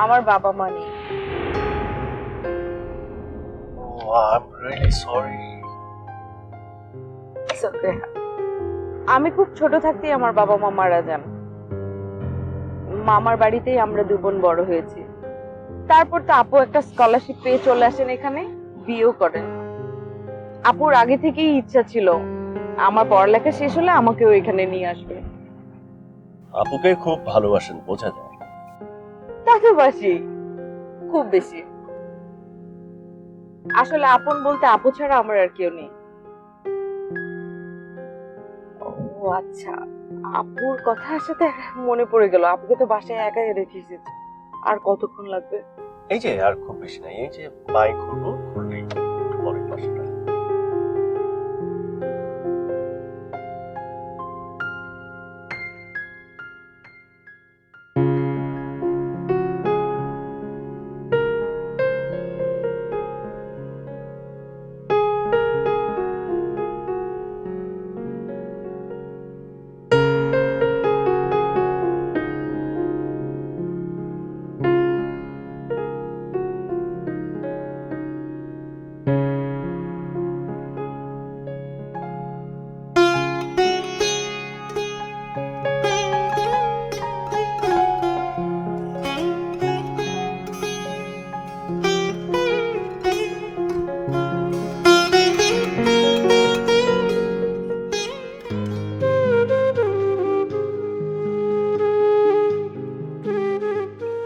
আমার বাবা মা নেই। Oh, I'm really sorry. It's okay. আমি খুব ছোট থাকতেই আমার বাবা মা মারা যান। মামার বাড়িতেই আমরা দুই বোন বড় হয়েছি। তারপর তো আপু একটা স্কলারশিপ পেয়ে চলে আসেন এখানে, বিয়েও করেন। আপুর আগে থেকেই ইচ্ছা ছিল আমার পড়ালেখা শেষ হলে আমাকেও এখানে নিয়ে আসবে। আপুকে খুব ভালোবাসেন, বোঝা যায়। তা তো বাসি, খুব বেশি। আসলে আপন বলতে আপু ছাড়া আমার আর কেউ নেই। ও আচ্ছা, আপুর কথার সাথে মনে পড়ে গেল, আপুকে তো বাসায় একাই রেখে এসেছি। আর কতক্ষণ লাগবে? এই যে আর খুব বেশি নাই, এই যে বাইক ঘুরবো, ঘুরলেই একটু পরে বাসাটা।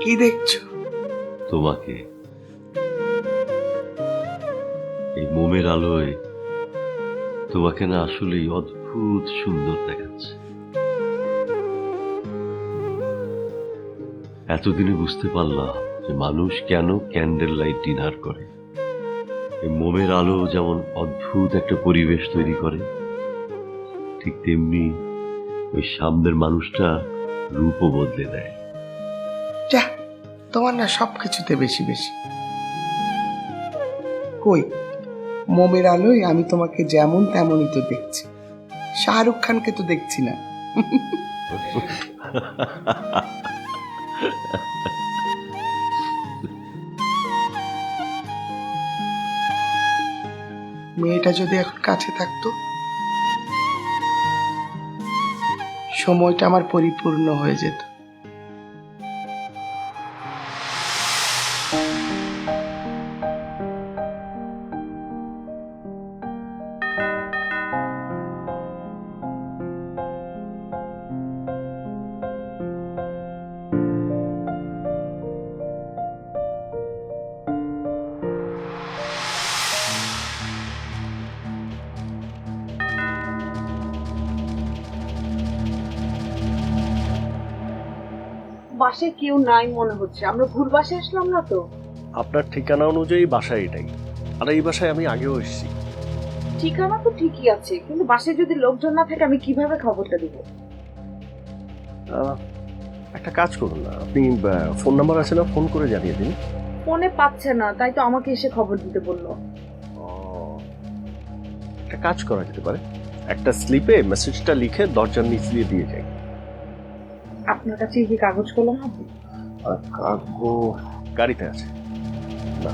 কি দেখছো? তোমাকে এই মোমের আলোয় তোমাকে না আসলেই অদ্ভুত সুন্দর দেখাচ্ছে। এতদিনে বুঝতে পারলাম যে মানুষ কেন ক্যান্ডেল লাইট ডিনার করে। এই মোমের আলো যেমন অদ্ভুত একটা পরিবেশ তৈরি করে, ঠিক তেমনি ওই সামনের মানুষটা রূপও বদলে দেয়। যা, তোমার না সবকিছুতে বেশি বেশি। কই, মোমের আলোয় আমি তোমাকে যেমন তেমনই তো দেখছি, শাহরুখ খানকে তো দেখছি না। মেয়েটা যদি এখন কাছে থাকতো, সময়টা আমার পরিপূর্ণ হয়ে যেত। বাসায় কেউ নাই মনে হচ্ছে, আমরা ভুল বাসায় আসলাম না তো? আপনার ঠিকানা অনুযায়ী বাসা এটাই, আর এই বাসায় আমি আগেও এসেছি। ঠিকানা তো ঠিকই আছে, কিন্তু বাসায় যদি লোকজন না থাকে আমি কিভাবে খবরটা দিব? একটা কাজ করুন না, আপনি ফোন নাম্বার আছে না, ফোন করে জানিয়ে দিন। ফোনে পাচ্ছে না, তাই তো আমাকে এসে খবর দিতে বললো। একটা কাজ করা যেতে পারে, একটা স্লিপে মেসেজটা লিখে দরজার নিচ দিয়ে যাই। আপনার কাছে কি কাগজ কলম আছে? কাগজ গাড়িতে আছে না?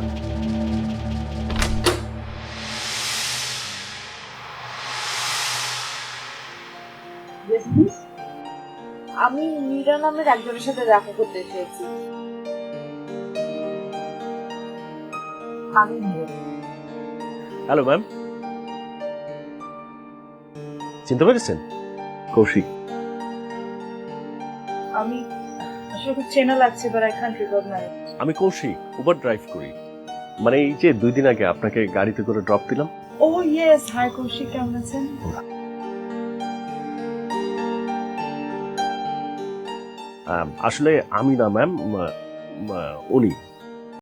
আমি মীরা নামের একজনের সাথে দেখা করতে এসেছি। আমি হ্যালো ম্যাম, চিনতে পেরেছেন? কৌশিক। আমি আসলে চেনা লাগছে, বাট আই ক্যান্ট রিকগনাইজ। আমি কৌশিক, উবার ড্রাইভ করি। মানে এই যে 2 দিন আগে আপনাকে গাড়িতে করে ড্রপ দিলাম। ও ইয়েস, হাই কৌশিক, কেমন আছেন? আসলে আমি না ম্যাম, উনি